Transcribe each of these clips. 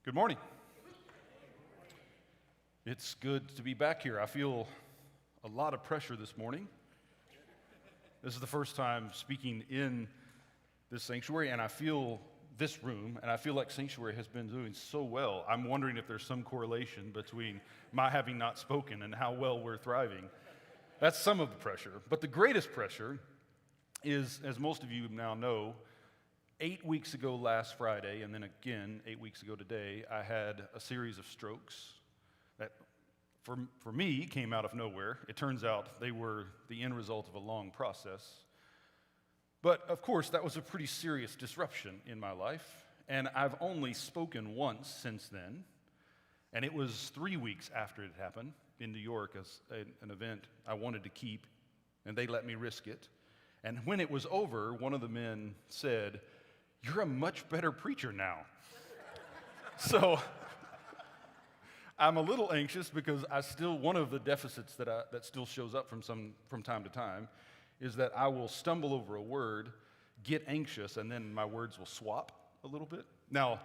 Good morning. It's good to be back here. I feel a lot of pressure this morning. This is the first time speaking in this sanctuary, and I feel this room, and I feel like Sanctuary has been doing so well. I'm wondering if there's some correlation between my having not spoken and how well we're thriving. That's some of the pressure. But the greatest pressure is, as most of you now know, 8 weeks ago last Friday, and then again 8 weeks ago today, I had a series of strokes that, for me, came out of nowhere. It turns out they were the end result of a long process. But, of course, that was a pretty serious disruption in my life, and I've only spoken once since then, and it was 3 weeks after it happened in New York as an event I wanted to keep, and they let me risk it. And when it was over, one of the men said, "You're a much better preacher now." So I'm a little anxious because one of the deficits that still shows up from time to time is that I will stumble over a word, get anxious, and then my words will swap a little bit. Now,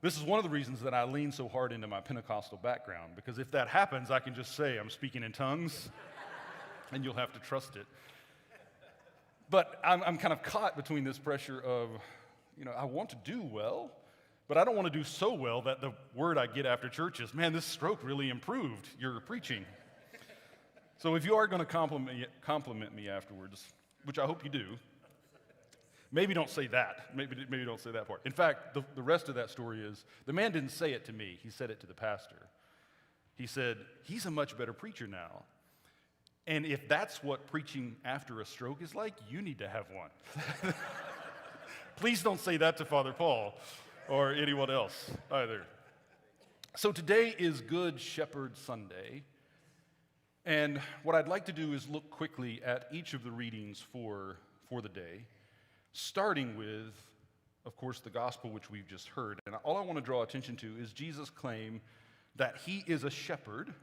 this is one of the reasons that I lean so hard into my Pentecostal background, because if that happens, I can just say I'm speaking in tongues, and you'll have to trust it. But I'm kind of caught between this pressure of, I want to do well, but I don't want to do so well that the word I get after church is, "Man, this stroke really improved your preaching." So if you are going to compliment me afterwards, which I hope you do, maybe don't say that. Maybe don't say that part. In fact, the rest of that story is, the man didn't say it to me. He said it to the pastor. He said, "He's a much better preacher now." And if that's what preaching after a stroke is like, you need to have one. Please don't say that to Father Paul or anyone else either. So today is Good Shepherd Sunday, and what I'd like to do is look quickly at each of the readings for the day, starting with, of course, the gospel which we've just heard. And all I want to draw attention to is Jesus' claim that he is a shepherd,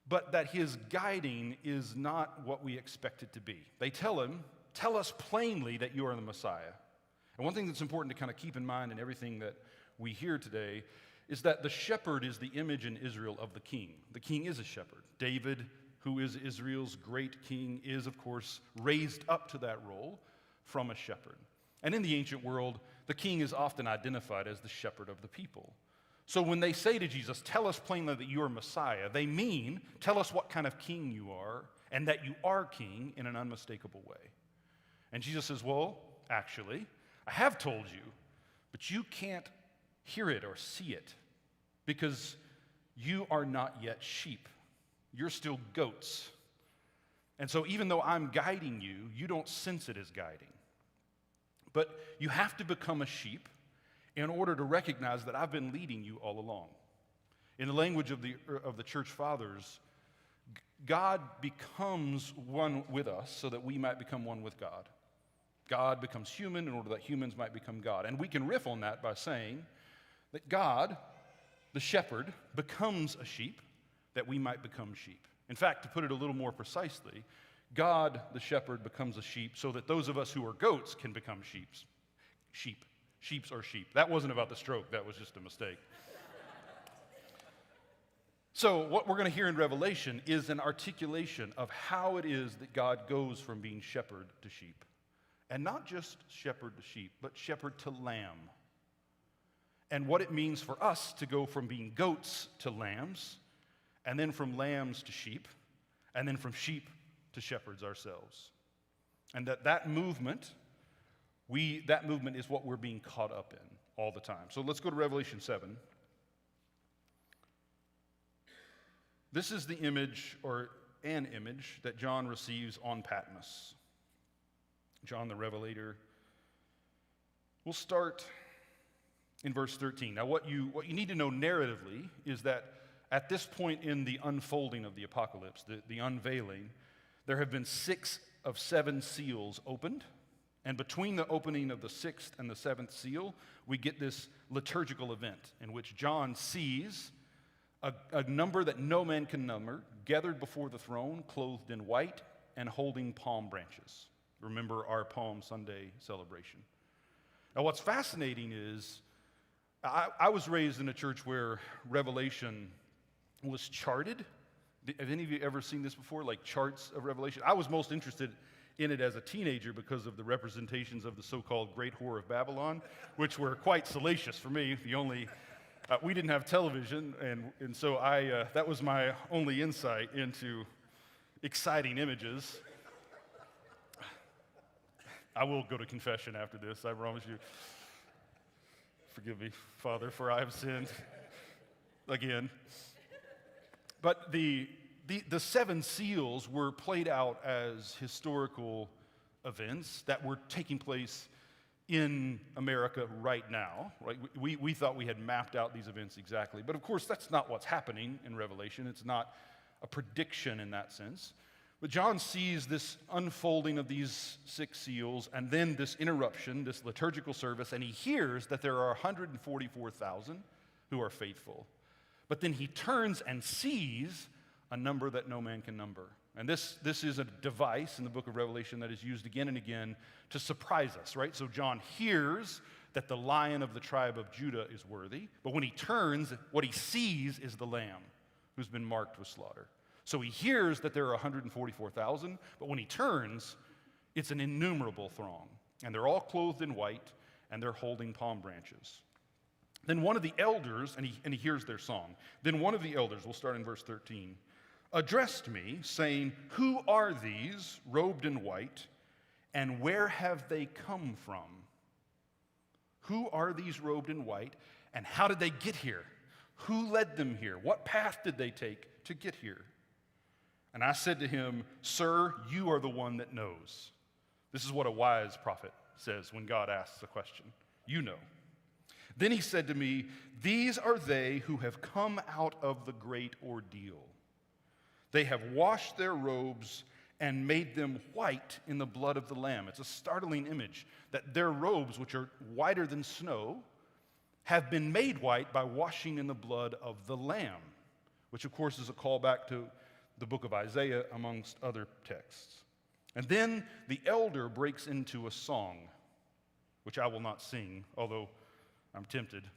but that his guiding is not what we expect it to be. They tell him, "Tell us plainly that you are the Messiah." And one thing that's important to kind of keep in mind in everything that we hear today is that the shepherd is the image in Israel of the king. The king is a shepherd. David, who is Israel's great king, is, of course, raised up to that role from a shepherd. And in the ancient world, the king is often identified as the shepherd of the people. So when they say to Jesus, "Tell us plainly that you are Messiah," they mean, tell us what kind of king you are and that you are king in an unmistakable way. And Jesus says, "Well, actually, I have told you, but you can't hear it or see it because you are not yet sheep. You're still goats. And so even though I'm guiding you, you don't sense it as guiding. But you have to become a sheep in order to recognize that I've been leading you all along." In the language of the church fathers, God becomes one with us so that we might become one with God. God becomes human in order that humans might become God. And we can riff on that by saying that God, the shepherd, becomes a sheep that we might become sheep. In fact, to put it a little more precisely, God, the shepherd, becomes a sheep so that those of us who are goats can become sheep. Sheeps are sheep. That wasn't about the stroke. That was just a mistake. So what we're going to hear in Revelation is an articulation of how it is that God goes from being shepherd to sheep. And not just shepherd to sheep, but shepherd to lamb. And what it means for us to go from being goats to lambs, and then from lambs to sheep, and then from sheep to shepherds ourselves. And that movement is what we're being caught up in all the time. So let's go to Revelation 7. This is the image, or an image, that John receives on Patmos. John the Revelator. We'll start in verse 13. Now what you need to know narratively is that at this point in the unfolding of the apocalypse, the unveiling, there have been 6 of 7 seals opened. And between the opening of the 6th and the 7th seal, we get this liturgical event in which John sees a number that no man can number, gathered before the throne, clothed in white and holding palm branches. Remember our Palm Sunday celebration. Now what's fascinating is I was raised in a church where Revelation was charted. Have any of you ever seen this before, like charts of Revelation? I was most interested in it as a teenager because of the representations of the so-called Great Whore of Babylon, which were quite salacious for me. We didn't have television, and so that was my only insight into exciting images. I will go to confession after this, I promise you. Forgive me, Father, for I have sinned again. But the seven seals were played out as historical events that were taking place in America right now. Right? We thought we had mapped out these events exactly. But of course, that's not what's happening in Revelation. It's not a prediction in that sense. But John sees this unfolding of these six seals and then this interruption, this liturgical service, and he hears that there are 144,000 who are faithful. But then he turns and sees a number that no man can number. And this is a device in the book of Revelation that is used again and again to surprise us, right? So John hears that the Lion of the tribe of Judah is worthy, but when he turns, what he sees is the Lamb who's been marked with slaughter. So he hears that there are 144,000, but when he turns, it's an innumerable throng. And they're all clothed in white, and they're holding palm branches. Then one of the elders, and he hears their song. Then one of the elders, we'll start in verse 13, addressed me, saying, "Who are these, robed in white, and where have they come from?" Who are these robed in white, and how did they get here? Who led them here? What path did they take to get here? And I said to him, "Sir, you are the one that knows." This is what a wise prophet says when God asks a question. You know. Then he said to me, "These are they who have come out of the great ordeal. They have washed their robes and made them white in the blood of the Lamb." It's a startling image that their robes, which are whiter than snow, have been made white by washing in the blood of the Lamb, which of course is a callback to the book of Isaiah, amongst other texts. And then the elder breaks into a song, which I will not sing, although I'm tempted.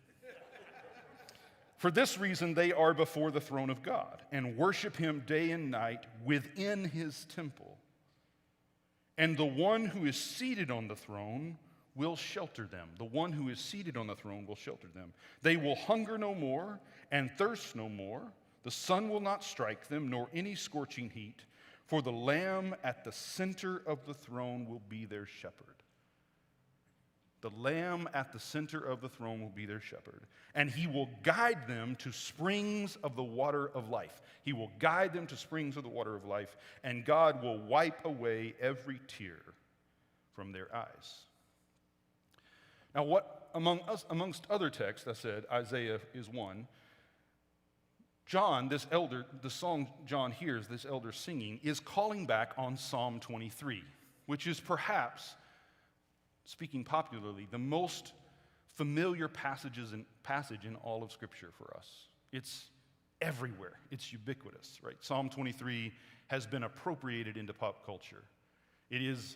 "For this reason they are before the throne of God, and worship him day and night within his temple. And the one who is seated on the throne will shelter them." The one who is seated on the throne will shelter them. "They will hunger no more and thirst no more. The sun will not strike them, nor any scorching heat, for the Lamb at the center of the throne will be their shepherd." The Lamb at the center of the throne will be their shepherd. "And he will guide them to springs of the water of life." He will guide them to springs of the water of life, and God will wipe away every tear from their eyes. Now, what amongst other texts, I said, Isaiah is one. John, this elder, the song John hears, this elder singing, is calling back on Psalm 23, which is perhaps, speaking popularly, the most familiar passage in all of Scripture for us. It's everywhere. It's ubiquitous, right? Psalm 23 has been appropriated into pop culture. It is,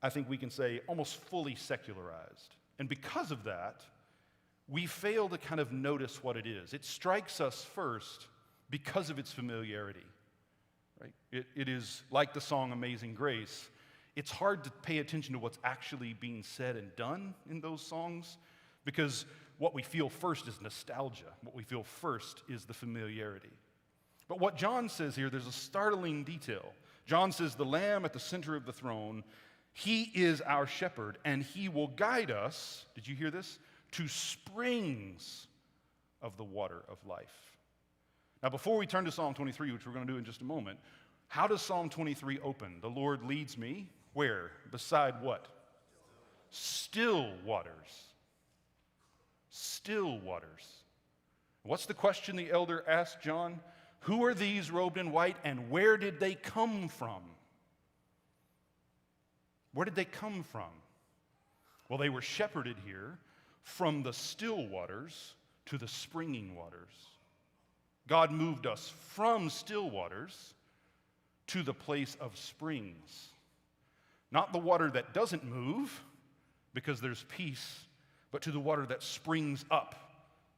I think we can say, almost fully secularized. And because of that, we fail to kind of notice what it is. It strikes us first because of its familiarity, right? It is like the song Amazing Grace. It's hard to pay attention to what's actually being said and done in those songs because what we feel first is nostalgia. What we feel first is the familiarity. But what John says here, there's a startling detail. John says, "The Lamb at the center of the throne, he is our shepherd, and he will guide us," did you hear this? "To springs of the water of life." Now, before we turn to Psalm 23, which we're going to do in just a moment, how does Psalm 23 open? "The Lord leads me," where? Beside what? Still waters. Still waters. What's the question the elder asked John? Who are these robed in white, and where did they come from? Where did they come from? Well, they were shepherded here from the still waters to the springing waters. God moved us from still waters to the place of springs. Not the water that doesn't move, because there's peace, but to the water that springs up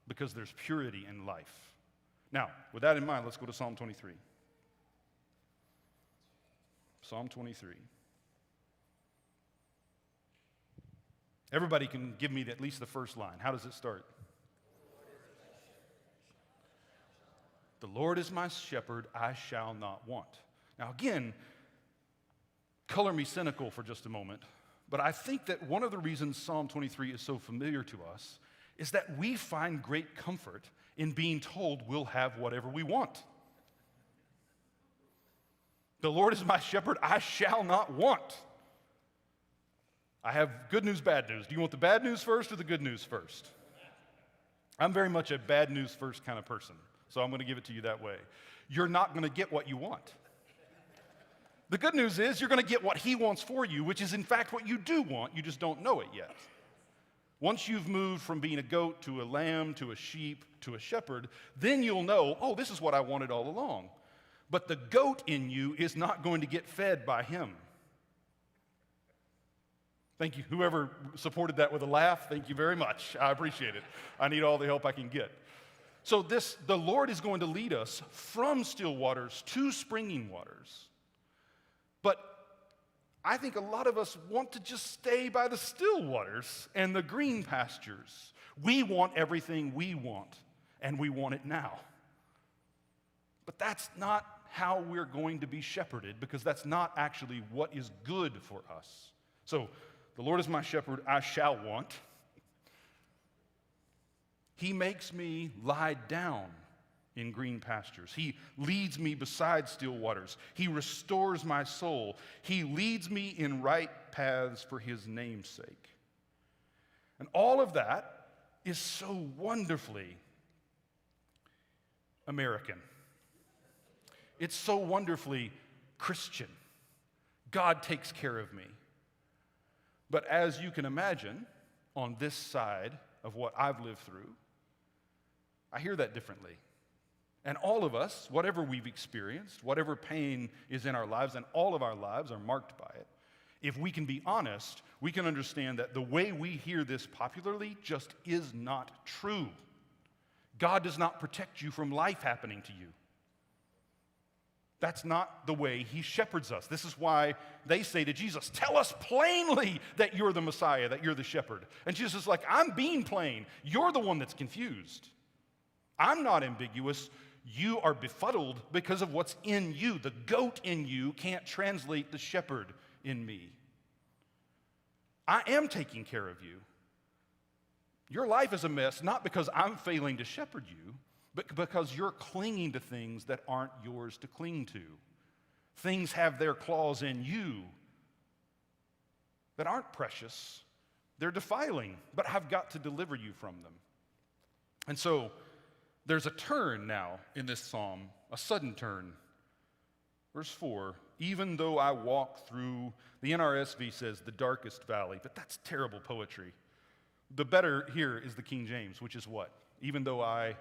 because there's purity in life. Now, with that in mind, let's go to Psalm 23. Psalm 23. Everybody can give me at least the first line. How does it start? The Lord is my shepherd, I shall not want. Now again, color me cynical for just a moment, but I think that one of the reasons Psalm 23 is so familiar to us is that we find great comfort in being told we'll have whatever we want. The Lord is my shepherd, I shall not want. I have good news, bad news. Do you want the bad news first or the good news first? I'm very much a bad news first kind of person, so I'm going to give it to you that way. You're not going to get what you want. The good news is you're going to get what he wants for you, which is in fact what you do want, you just don't know it yet. Once you've moved from being a goat to a lamb to a sheep to a shepherd, then you'll know, oh, this is what I wanted all along. But the goat in you is not going to get fed by him. Thank you. Whoever supported that with a laugh, thank you very much. I appreciate it. I need all the help I can get. So the Lord is going to lead us from still waters to springing waters. But I think a lot of us want to just stay by the still waters and the green pastures. We want everything we want, and we want it now. But that's not how we're going to be shepherded, because that's not actually what is good for us. So, the Lord is my shepherd, I shall want. He makes me lie down in green pastures. He leads me beside still waters. He restores my soul. He leads me in right paths for his name's sake. And all of that is so wonderfully American. It's so wonderfully Christian. God takes care of me. But as you can imagine, on this side of what I've lived through, I hear that differently. And all of us, whatever we've experienced, whatever pain is in our lives, and all of our lives are marked by it, if we can be honest, we can understand that the way we hear this popularly just is not true. God does not protect you from life happening to you. That's not the way he shepherds us. This is why they say to Jesus, tell us plainly that you're the Messiah, that you're the shepherd. And Jesus is like, I'm being plain. You're the one that's confused. I'm not ambiguous. You are befuddled because of what's in you. The goat in you can't translate the shepherd in me. I am taking care of you. Your life is a mess, not because I'm failing to shepherd you, but because you're clinging to things that aren't yours to cling to. Things have their claws in you that aren't precious. They're defiling, but I've got to deliver you from them. And so there's a turn now in this psalm, a sudden turn. Verse 4, even though I walk through, the NRSV says the darkest valley, but that's terrible poetry. The better here is the King James, which is what? Even though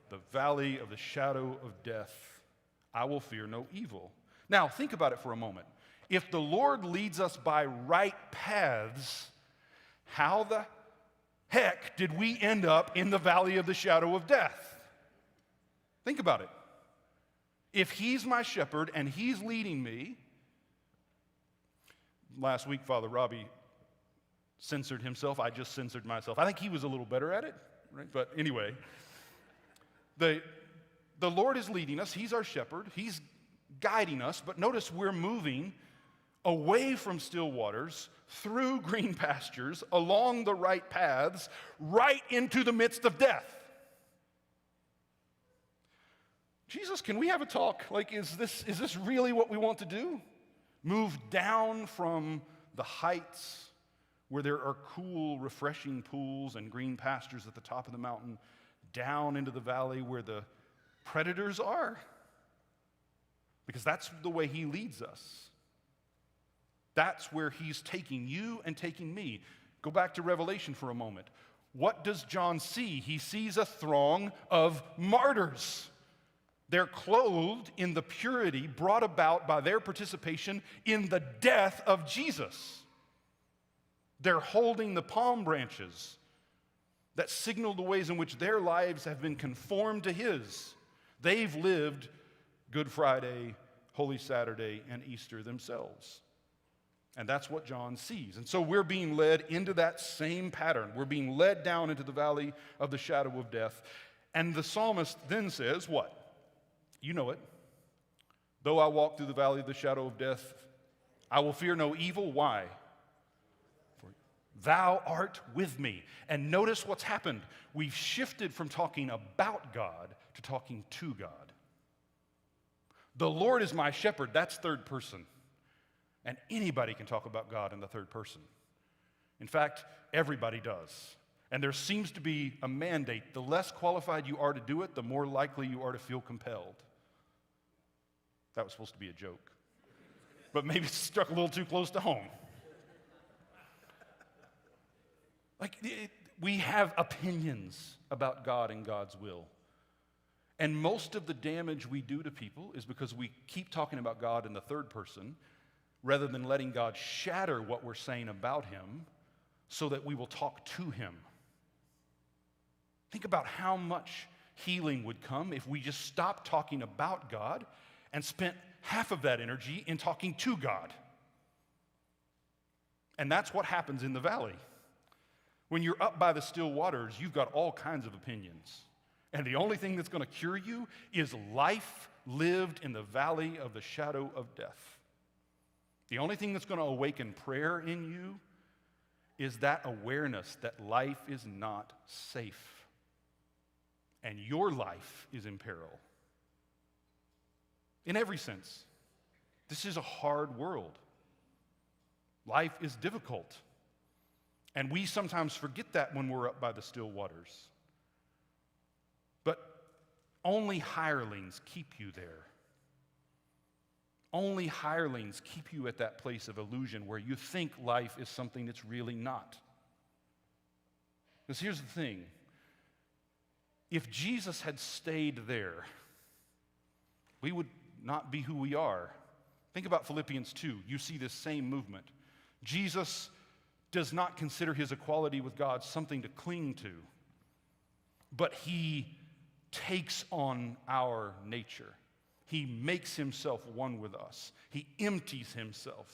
the valley of the shadow of death, I will fear no evil. Now, think about it for a moment. If the Lord leads us by right paths, how the heck did we end up in the valley of the shadow of death? Think about it. If he's my shepherd and he's leading me, last week Father Robbie censored himself. I just censored myself. I think he was a little better at it, right? But anyway, the Lord is leading us. He's our shepherd. He's guiding us. But notice we're moving away from still waters, through green pastures, along the right paths, right into the midst of death. Jesus, can we have a talk? Like, is this really what we want to do? Move down from the heights where there are cool, refreshing pools and green pastures at the top of the mountain, down into the valley where the predators are? Because that's the way he leads us. That's where he's taking you and taking me. Go back to Revelation for a moment. What does John see? He sees a throng of martyrs. They're clothed in the purity brought about by their participation in the death of Jesus. They're holding the palm branches that signal the ways in which their lives have been conformed to his. They've lived Good Friday, Holy Saturday, and Easter themselves. And that's what John sees. And so we're being led into that same pattern. We're being led down into the valley of the shadow of death. And the psalmist then says, what? You know it. Though I walk through the valley of the shadow of death, I will fear no evil. Why? For thou art with me. And notice what's happened. We've shifted from talking about God to talking to God. The Lord is my shepherd. That's third person. And anybody can talk about God in the third person. In fact, everybody does. And there seems to be a mandate. The less qualified you are to do it, the more likely you are to feel compelled. That was supposed to be a joke. But maybe it struck a little too close to home. We have opinions about God and God's will. And most of the damage we do to people is because we keep talking about God in the third person rather than letting God shatter what we're saying about him so that we will talk to him. Think about how much healing would come if we just stopped talking about God and spent half of that energy in talking to God. And that's what happens in the valley. When you're up by the still waters, you've got all kinds of opinions. And the only thing that's going to cure you is life lived in the valley of the shadow of death. The only thing that's going to awaken prayer in you is that awareness that life is not safe. And your life is in peril. In every sense. This is a hard world. Life is difficult. And we sometimes forget that when we're up by the still waters. But only hirelings keep you there. Only hirelings keep you at that place of illusion where you think life is something that's really not. Because here's the thing. If Jesus had stayed there, we would not be who we are. Think about Philippians 2. You see this same movement. Jesus does not consider his equality with God something to cling to, but he takes on our nature. He makes himself one with us. He empties himself,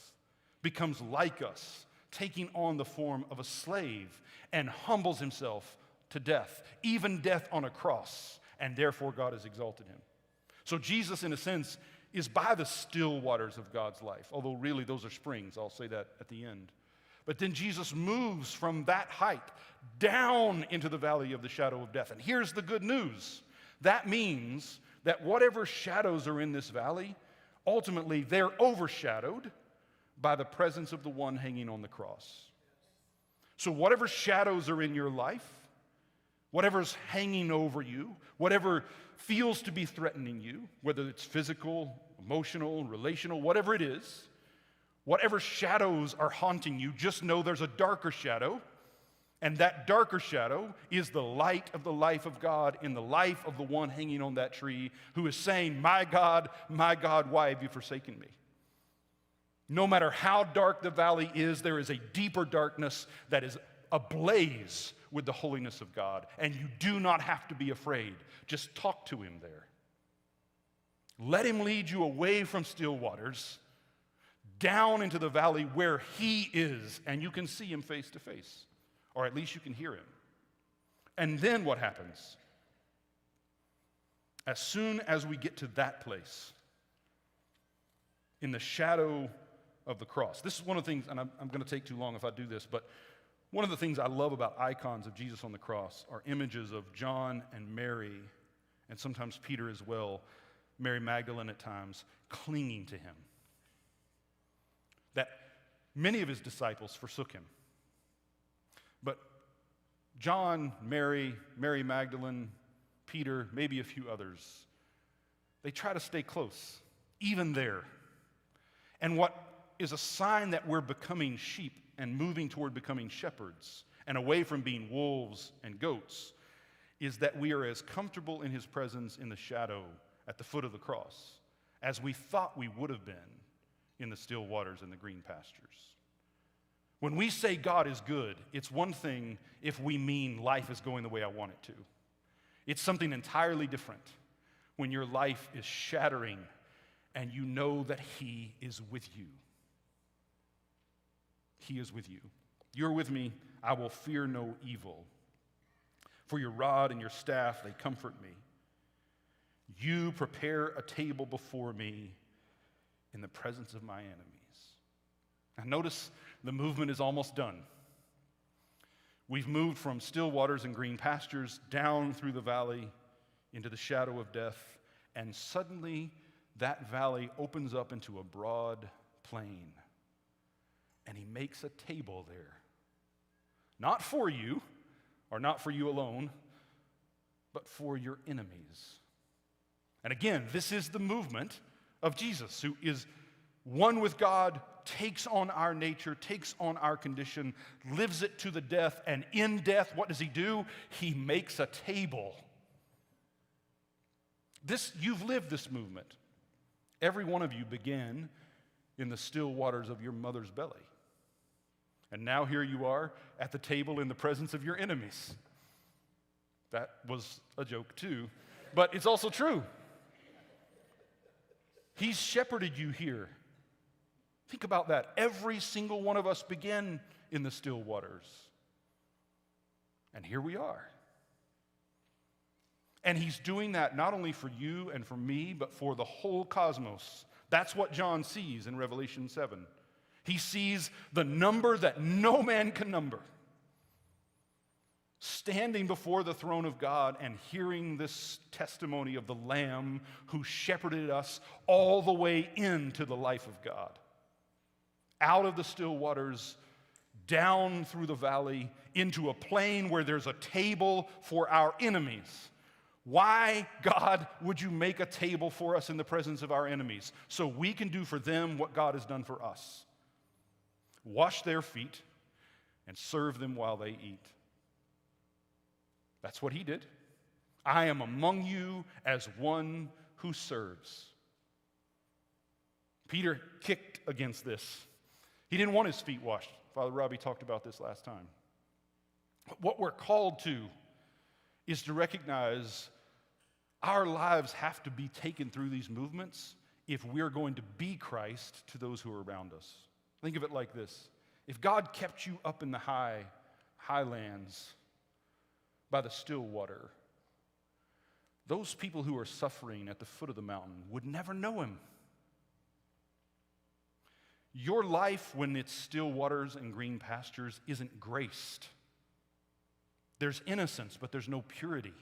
becomes like us, taking on the form of a slave, and humbles himself to death, even death on a cross, and therefore God has exalted him. So Jesus, in a sense, is by the still waters of God's life, although really those are springs. I'll say that at the end. But then Jesus moves from that height down into the valley of the shadow of death. And here's the good news. That means that whatever shadows are in this valley, ultimately they're overshadowed by the presence of the one hanging on the cross. So whatever shadows are in your life, whatever's hanging over you, whatever feels to be threatening you, whether it's physical, emotional, relational, whatever it is, whatever shadows are haunting you, just know there's a darker shadow, and that darker shadow is the light of the life of God in the life of the one hanging on that tree who is saying, my God, why have you forsaken me? No matter how dark the valley is, there is a deeper darkness that is ablaze with the holiness of God, and you do not have to be afraid. Just talk to him there. Let him lead you away from still waters, down into the valley where he is, and you can see him face to face, or at least you can hear him. And then what happens? As soon as we get to that place, in the shadow of the cross, this is one of the things, and I'm going to take too long if I do this, but one of the things I love about icons of Jesus on the cross are images of John and Mary, and sometimes Peter as well, Mary Magdalene at times, clinging to him. That many of his disciples forsook him. But John, Mary Magdalene, Peter, maybe a few others, they try to stay close, even there. And what is a sign that we're becoming sheep and moving toward becoming shepherds and away from being wolves and goats is that we are as comfortable in his presence in the shadow at the foot of the cross as we thought we would have been in the still waters and the green pastures. When we say God is good, it's one thing if we mean life is going the way I want it to. It's something entirely different when your life is shattering and you know that He is with you. He is with you. You're with me, I will fear no evil. For your rod and your staff, they comfort me. You prepare a table before me in the presence of my enemies. Now notice the movement is almost done. We've moved from still waters and green pastures down through the valley into the shadow of death, and suddenly that valley opens up into a broad plain, and He makes a table there. Not for you, or not for you alone, but for your enemies. And again, this is the movement of Jesus, who is one with God, takes on our nature, takes on our condition, lives it to the death, and in death, what does He do? He makes a table. You've lived this movement. Every one of you began in the still waters of your mother's belly. And now here you are at the table in the presence of your enemies. That was a joke too, but it's also true. He's shepherded you here. Think about that. Every single one of us began in the still waters. And here we are. And He's doing that not only for you and for me, but for the whole cosmos. That's what John sees in Revelation 7. He sees the number that no man can number, standing before the throne of God and hearing this testimony of the Lamb who shepherded us all the way into the life of God. Out of the still waters, down through the valley, into a plain where there's a table for our enemies. Why, God, would you make a table for us in the presence of our enemies? So we can do for them what God has done for us. Wash their feet and serve them while they eat. That's what He did. I am among you as one who serves. Peter kicked against this. He didn't want his feet washed. Father Robbie talked about this last time. What we're called to is to recognize our lives have to be taken through these movements if we're going to be Christ to those who are around us. Think of it like this. If God kept you up in the highlands by the still water, those people who are suffering at the foot of the mountain would never know Him. Your life, when it's still waters and green pastures, isn't graced. There's innocence, but there's no purity.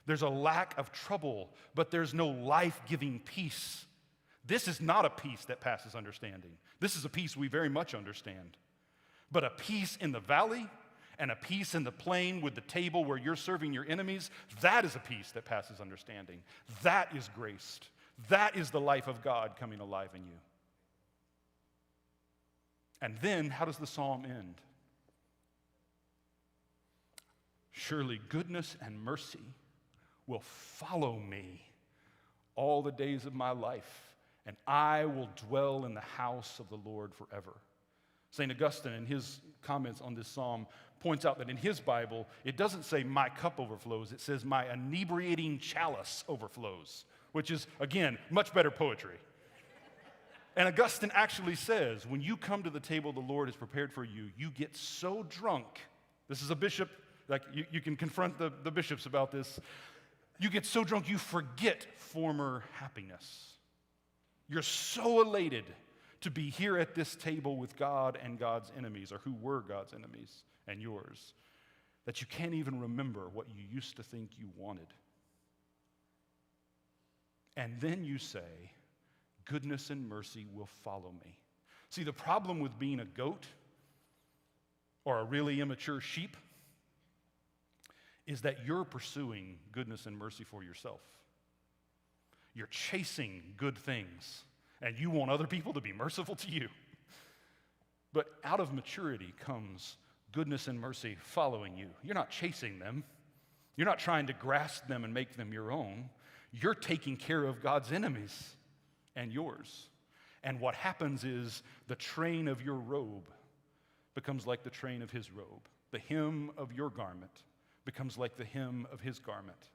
There's a lack of trouble, but there's no life-giving peace. This is not a peace that passes understanding. This is a peace we very much understand. But a peace in the valley and a peace in the plain with the table where you're serving your enemies, that is a peace that passes understanding. That is graced. That is the life of God coming alive in you. And then, how does the psalm end? Surely goodness and mercy will follow me all the days of my life, and I will dwell in the house of the Lord forever. St. Augustine, in his comments on this psalm, points out that in his Bible, it doesn't say my cup overflows, it says my inebriating chalice overflows, which is, again, much better poetry. And Augustine actually says, when you come to the table the Lord has prepared for you, you get so drunk. This is a bishop, like you can confront the bishops about this. You get so drunk you forget former happiness. You're so elated to be here at this table with God and God's enemies, or who were God's enemies and yours, that you can't even remember what you used to think you wanted. And then you say, goodness and mercy will follow me. See, the problem with being a goat or a really immature sheep is that you're pursuing goodness and mercy for yourself. You're chasing good things, and you want other people to be merciful to you. But out of maturity comes goodness and mercy following you. You're not chasing them. You're not trying to grasp them and make them your own. You're taking care of God's enemies and yours. And what happens is the train of your robe becomes like the train of his robe. The hem of your garment becomes like the hem of his garment.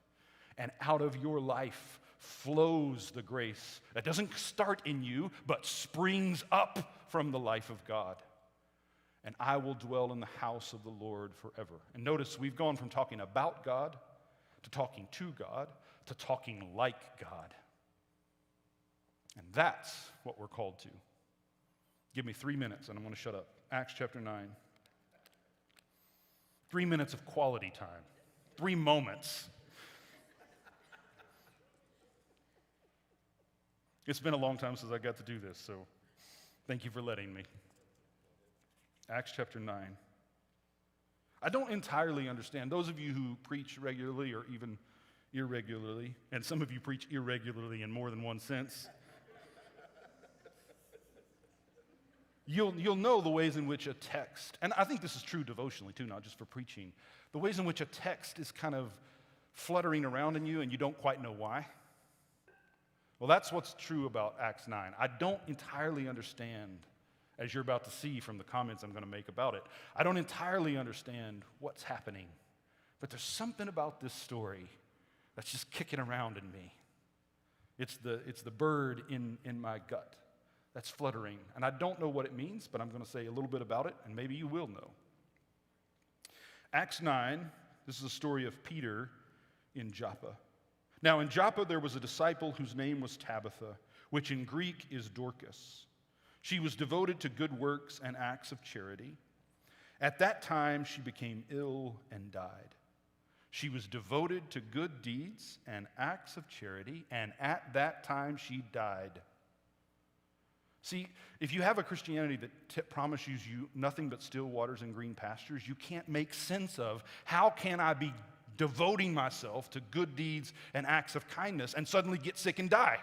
And out of your life flows the grace that doesn't start in you, but springs up from the life of God. And I will dwell in the house of the Lord forever. And notice we've gone from talking about God to talking to God to talking like God. And that's what we're called to. Give me 3 minutes and I'm going to shut up. Acts chapter 9. 3 minutes of quality time. 3 moments. It's been a long time since I got to do this, so thank you for letting me. Acts chapter 9. I don't entirely understand. Those of you who preach regularly or even irregularly, and some of you preach irregularly in more than one sense, you'll know the ways in which a text, and I think this is true devotionally too, not just for preaching, the ways in which a text is kind of fluttering around in you and you don't quite know why. Well, that's what's true about Acts 9. I don't entirely understand, as you're about to see from the comments I'm going to make about it, I don't entirely understand what's happening. But there's something about this story that's just kicking around in me. It's the bird in my gut that's fluttering. And I don't know what it means, but I'm going to say a little bit about it, and maybe you will know. Acts 9, this is the story of Peter in Joppa. Now in Joppa there was a disciple whose name was Tabitha, which in Greek is Dorcas. She was devoted to good works and acts of charity. At that time she became ill and died. She was devoted to good deeds and acts of charity, and at that time she died. See, if you have a Christianity that promises you nothing but still waters and green pastures, you can't make sense of how can I be devoting myself to good deeds and acts of kindness and suddenly get sick and die.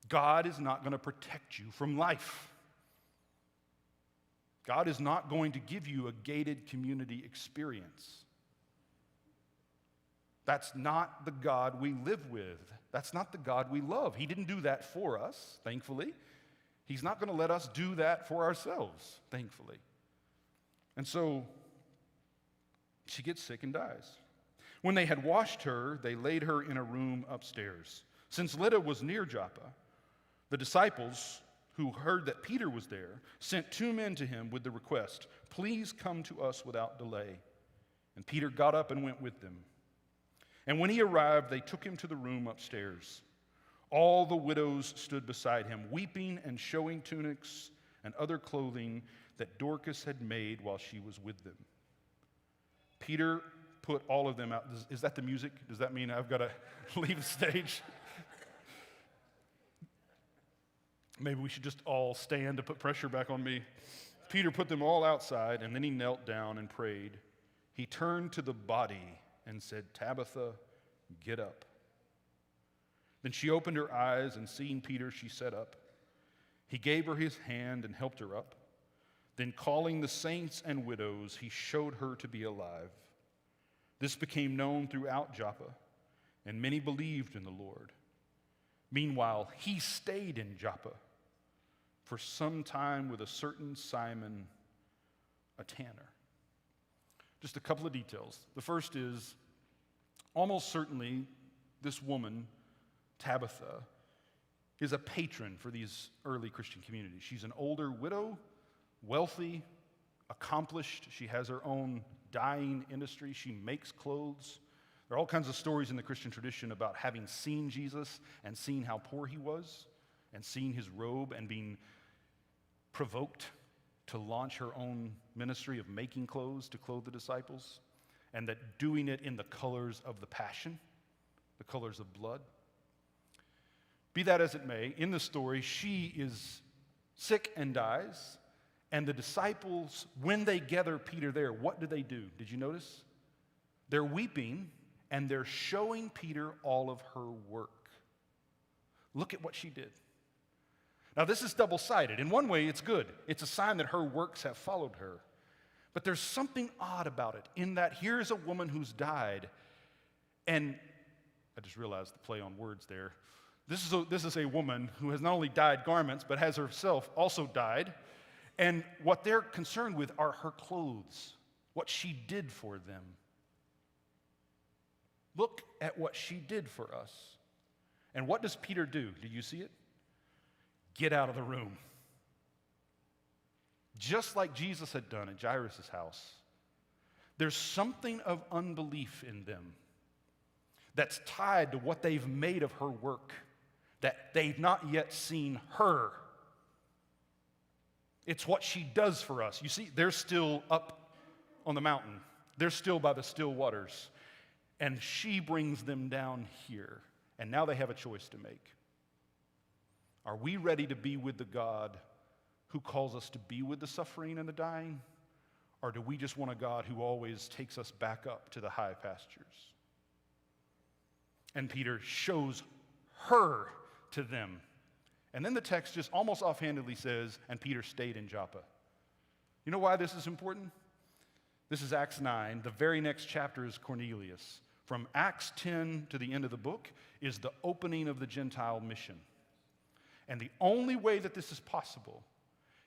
God is not going to protect you from life. God is not going to give you a gated community experience. That's not the God we live with. That's not the God we love. He didn't do that for us, thankfully. He's not going to let us do that for ourselves, thankfully. And so she gets sick and dies. When they had washed her, they laid her in a room upstairs. Since Lydda was near Joppa, the disciples who heard that Peter was there sent 2 men to him with the request, "Please come to us without delay." And Peter got up and went with them. And when he arrived, they took him to the room upstairs. All the widows stood beside him, weeping and showing tunics and other clothing that Dorcas had made while she was with them. Peter put all of them out. Is that the music? Does that mean I've got to leave the stage? Maybe we should just all stand to put pressure back on me. Peter put them all outside, and then he knelt down and prayed. He turned to the body and said, "Tabitha, get up." Then she opened her eyes, and seeing Peter, she sat up. He gave her his hand and helped her up. Then calling the saints and widows, he showed her to be alive. This became known throughout Joppa, and many believed in the Lord. Meanwhile, he stayed in Joppa for some time with a certain Simon, a tanner. Just a couple of details. The first is, almost certainly, this woman, Tabitha, is a patron for these early Christian communities. She's an older widow, wealthy, accomplished. She has her own dyeing industry. She makes clothes. There are all kinds of stories in the Christian tradition about having seen Jesus and seen how poor he was and seeing his robe and being provoked to launch her own ministry of making clothes to clothe the disciples, and that doing it in the colors of the passion, the colors of blood. Be that as it may, in the story, she is sick and dies, and the disciples, when they gather Peter there, what do? Did you notice? They're weeping, and they're showing Peter all of her work. Look at what she did. Now, this is double-sided. In one way, it's good. It's a sign that her works have followed her. But there's something odd about it, in that here's a woman who's died, and I just realized the play on words there. This is a woman who has not only dyed garments, but has herself also died, And what they're concerned with are her clothes, what she did for them. Look at what she did for us. And what does Peter do? Do you see it? Get out of the room. Just like Jesus had done at Jairus' house. There's something of unbelief in them that's tied to what they've made of her work, that they've not yet seen her. It's what she does for us. You see, they're still up on the mountain. They're still by the still waters. And she brings them down here. And now they have a choice to make. Are we ready to be with the God who calls us to be with the suffering and the dying? Or do we just want a God who always takes us back up to the high pastures? And Peter shows her to them. And then the text just almost offhandedly says, and Peter stayed in Joppa. You know why this is important? This is Acts 9. The very next chapter is Cornelius. From Acts 10 to the end of the book is the opening of the Gentile mission. And the only way that this is possible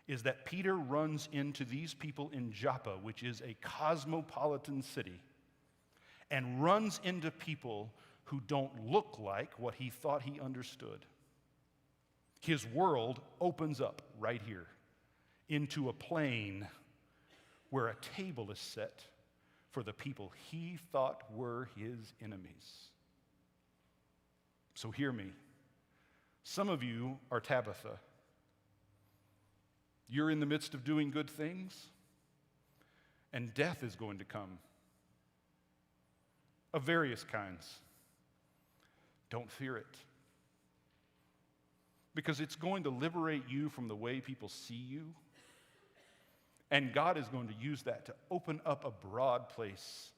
is that Peter runs into these people in Joppa, which is a cosmopolitan city, and runs into people who don't look like what he thought he understood. His world opens up right here into a plain where a table is set for the people he thought were his enemies. So hear me. Some of you are Tabitha. You're in the midst of doing good things, and death is going to come of various kinds. Don't fear it, because it's going to liberate you from the way people see you, and God is going to use that to open up a broad place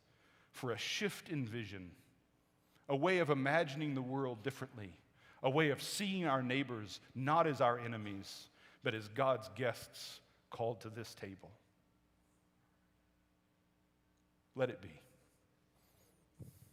for a shift in vision, a way of imagining the world differently, a way of seeing our neighbors not as our enemies, but as God's guests called to this table. Let it be.